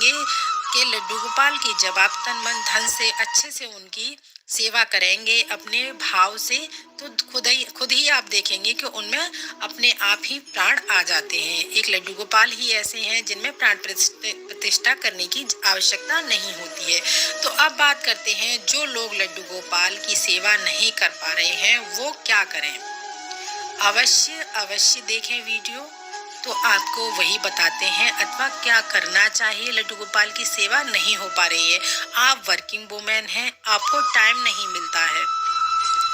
करेंगे कि लड्डू गोपाल की जब आप तन मन धन से अच्छे से उनकी सेवा करेंगे अपने भाव से, तो खुद ही आप देखेंगे कि उनमें अपने आप ही प्राण आ जाते हैं। एक लड्डू गोपाल ही ऐसे हैं जिनमें प्राण प्रतिष्ठा करने की आवश्यकता नहीं होती है। तो अब बात करते हैं जो लोग लड्डू गोपाल की सेवा नहीं कर पा रहे हैं वो क्या करें। अवश्य देखें वीडियो, तो आपको वही बताते हैं अथवा क्या करना चाहिए। लड्डू गोपाल की सेवा नहीं हो पा रही है, आप वर्किंग वुमेन हैं, आपको टाइम नहीं मिलता है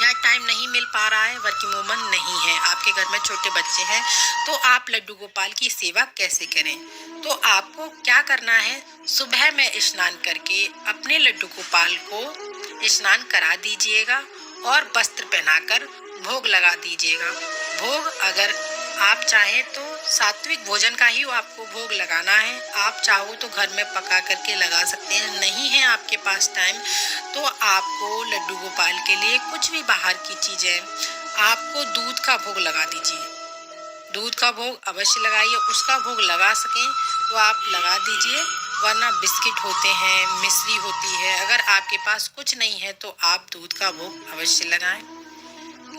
या टाइम नहीं मिल पा रहा है, वर्किंग वुमन नहीं है, आपके घर में छोटे बच्चे हैं, तो आप लड्डू गोपाल की सेवा कैसे करें। तो आपको क्या करना है, सुबह में स्नान करके अपने लड्डू गोपाल को स्नान करा दीजिएगा और वस्त्र पहनाकर भोग लगा दीजिएगा। भोग अगर आप चाहें तो सात्विक भोजन का ही आपको भोग लगाना है, आप चाहो तो घर में पका करके लगा सकते हैं, नहीं है आपके पास टाइम तो आपको लड्डू गोपाल के लिए कुछ भी बाहर की चीजें, आपको दूध का भोग लगा दीजिए, दूध का भोग अवश्य लगाइए, उसका भोग लगा सकें तो आप लगा दीजिए, वरना बिस्किट होते हैं, मिश्री होती है, अगर आपके पास कुछ नहीं है तो आप दूध का भोग अवश्य लगाएं।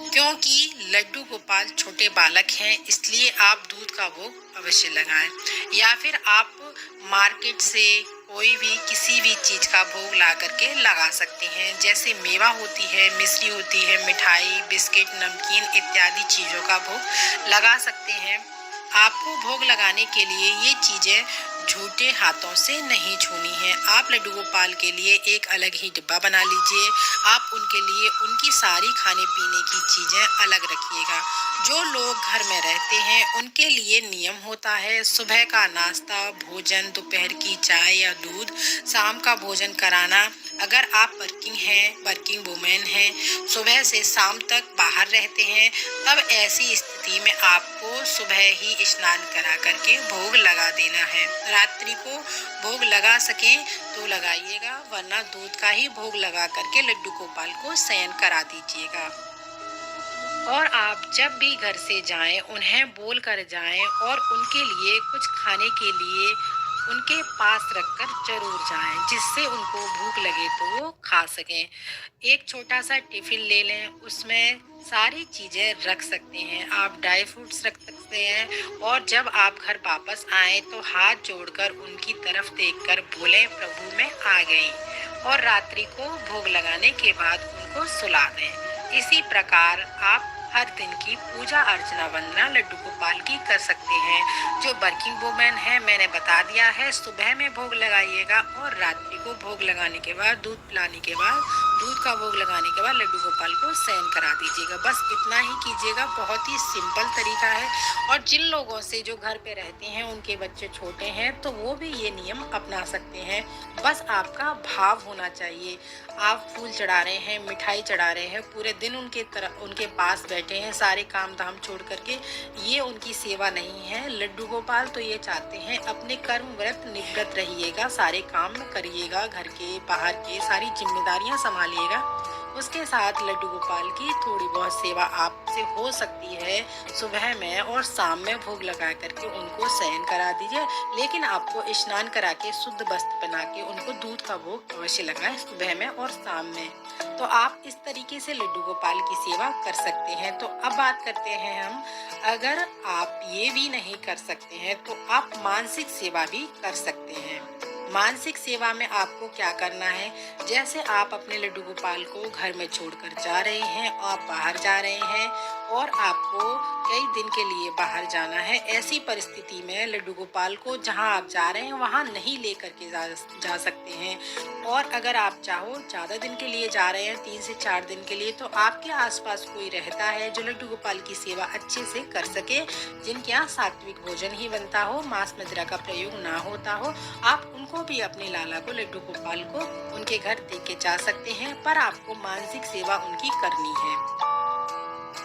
क्योंकि लड्डू गोपाल छोटे बालक हैं इसलिए आप दूध का भोग अवश्य लगाएं। या फिर आप मार्केट से कोई भी किसी भी चीज का भोग ला करके लगा सकते हैं, जैसे मेवा होती है, मिश्री होती है, मिठाई, बिस्किट, नमकीन इत्यादि चीजों का भोग लगा सकते हैं। आपको भोग लगाने के लिए ये चीजें झूठे हाथों से नहीं छूनी है। आप लड्डू गोपाल के लिए एक अलग ही डिब्बा बना लीजिए, आप उनके लिए उनकी सारी खाने पीने की चीजें अलग रखिएगा। जो लोग घर में रहते हैं उनके लिए नियम होता है सुबह का नाश्ता, भोजन, दोपहर की चाय या दूध, शाम का भोजन कराना। अगर आप वर्किंग हैं, वर्किंग वुमेन हैं, सुबह से शाम तक बाहर रहते हैं, तब ऐसी स्थिति में आपको सुबह ही स्नान करा करके भोग लगा देना है। रात्रि को भोग लगा सकें तो लगाइएगा, वरना दूध का ही भोग लगा करके लड्डू गोपाल को शयन करा दीजिएगा। और आप जब भी घर से जाएं उन्हें बोल कर जाएं और उनके लिए कुछ खाने के लिए उनके पास रखकर जरूर जाएं, जिससे उनको भूख लगे तो वो खा सकें। एक छोटा सा टिफिन ले लें, उसमें सारी चीजें रख सकते हैं, आप ड्राई फ्रूट्स रख सकते हैं, और जब आप घर वापस आए तो हाथ जोड़कर उनकी तरफ देखकर बोलें प्रभु मैं आ गई, और रात्रि को भोग लगाने के बाद उनको सुला दें। इसी प्रकार आप हर दिन की पूजा अर्चना वंदना लड्डू गोपाल की कर सकते हैं। जो वर्किंग वुमेन है मैंने बता दिया है, सुबह में भोग लगाइएगा और रात्रि को भोग लगाने के बाद, दूध पिलाने के बाद, दूध का भोग लगाने के बाद लड्डू गोपाल को शयन करा दीजिएगा। बस इतना ही कीजिएगा, बहुत ही सिंपल तरीका है। और जिन लोगों से जो घर पे रहते हैं उनके बच्चे छोटे हैं तो वो भी ये नियम अपना सकते हैं। बस आपका भाव होना चाहिए। आप फूल चढ़ा रहे हैं, मिठाई चढ़ा रहे हैं, पूरे दिन उनके पास बैठे हैं सारे काम धाम छोड़ करके, ये उनकी सेवा नहीं है। लड्डू गोपाल तो ये चाहते हैं अपने कर्म व्रत निवृत्त रहिएगा, सारे काम करिएगा, घर के बाहर के सारी जिम्मेदारियां संभालिएगा। उसके साथ लड्डू गोपाल की थोड़ी बहुत सेवा आपसे हो सकती है, सुबह में और शाम में भोग लगा करके उनको शयन करा दीजिए, लेकिन आपको स्नान करा के शुद्ध वस्त्र पहना के उनको दूध का भोग अवश्य लगाएं सुबह में और शाम में। तो आप इस तरीके से लड्डू गोपाल की सेवा कर सकते हैं। तो अब बात करते हैं हम, अगर आप ये भी नहीं कर सकते हैं तो आप मानसिक सेवा भी कर सकते हैं। मानसिक सेवा में आपको क्या करना है, जैसे आप अपने लड्डू गोपाल को घर में छोड़कर जा रहे हैं, आप बाहर जा रहे हैं और आपको कई दिन के लिए बाहर जाना है, ऐसी परिस्थिति में लड्डू गोपाल को जहां आप जा रहे हैं वहां नहीं लेकर के जा सकते हैं। और अगर आप चाहो ज़्यादा दिन के लिए जा रहे हैं, 3 से 4 दिन के लिए, तो आपके आसपास कोई रहता है जो लड्डू गोपाल की सेवा अच्छे से कर सके, जिनके यहाँ सात्विक भोजन ही बनता हो, मांस मदिरा का प्रयोग ना होता हो, आप उनको भी अपने लाला को, लड्डू गोपाल को उनके घर दे के जा सकते हैं, पर आपको मानसिक सेवा उनकी करनी है।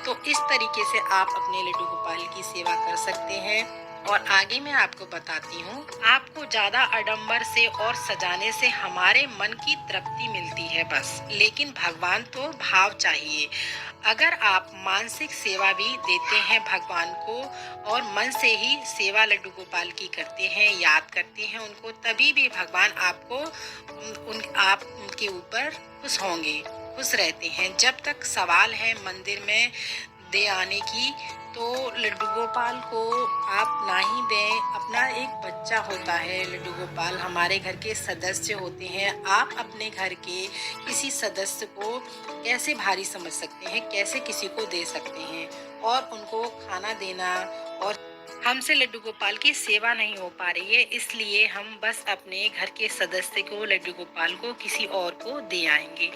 तो इस तरीके से आप अपने लड्डू गोपाल की सेवा कर सकते हैं। और आगे मैं आपको बताती हूँ, आपको ज्यादा आडंबर से और सजाने से हमारे मन की तृप्ति मिलती है बस, लेकिन भगवान तो भाव चाहिए। अगर आप मानसिक सेवा भी देते हैं भगवान को और मन से ही सेवा लड्डू गोपाल की करते हैं, याद करते हैं उनको, तभी भी भगवान आपको उन आपके ऊपर खुश होंगे, खुश रहते हैं। जब तक सवाल है मंदिर में दे आने की, तो लड्डू गोपाल को आप ना ही दें। अपना एक बच्चा होता है लड्डू गोपाल, हमारे घर के सदस्य होते हैं। आप अपने घर के किसी सदस्य को कैसे भारी समझ सकते हैं, कैसे किसी को दे सकते हैं, और उनको खाना देना, और हमसे लड्डू गोपाल की सेवा नहीं हो पा रही है, इसलिए हम बस अपने घर के सदस्य को, लड्डू गोपाल को, किसी और को दे आएंगे।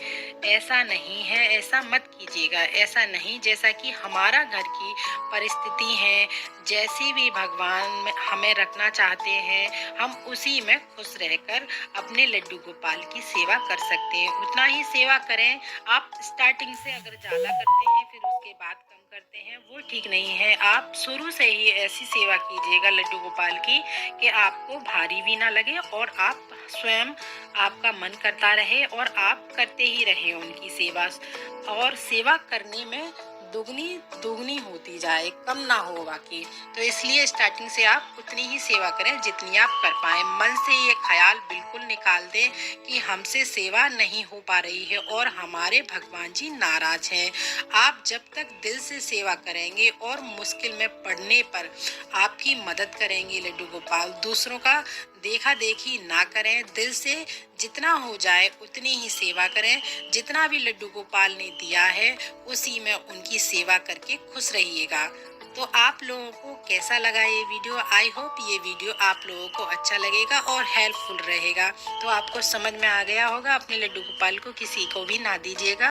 ऐसा नहीं है, ऐसा मत कीजिएगा। ऐसा नहीं, जैसा कि हमारा घर की परिस्थिति है, जैसी भी भगवान हमें रखना चाहते हैं, हम उसी में खुश रहकर अपने लड्डू गोपाल की सेवा कर सकते हैं। उतना ही सेवा करें। आप स्टार्टिंग से अगर ज़्यादा करते हैं फिर उसके बाद कम करते हैं, वो ठीक नहीं है। आप शुरू से ही ऐसी सेवा कीजिएगा लड्डू गोपाल की कि आपको भारी भी ना लगे और आप स्वयं, आपका मन करता रहे और आप करते ही रहे उनकी सेवा, और सेवा करने में दुगनी दुगनी होती जाए, कम ना हो बाकी। तो इसलिए स्टार्टिंग से आप उतनी ही सेवा करें जितनी आप कर पाएं। मन से ये ख्याल बिल्कुल निकाल दें कि हमसे सेवा नहीं हो पा रही है और हमारे भगवान जी नाराज हैं। आप जब तक दिल से सेवा करेंगे और मुश्किल में पड़ने पर आपकी मदद करेंगे लड्डू गोपाल, दूसरों का देखा देखी ना करें, दिल से जितना हो जाए उतनी ही सेवा करें। जितना भी लड्डू गोपाल ने दिया है उसी में उनकी सेवा करके खुश रहिएगा। तो आप लोगों को कैसा लगा ये वीडियो? आई होप ये वीडियो आप लोगों को अच्छा लगेगा और हेल्पफुल रहेगा। तो आपको समझ में आ गया होगा, अपने लड्डू गोपाल को किसी को भी ना दीजिएगा।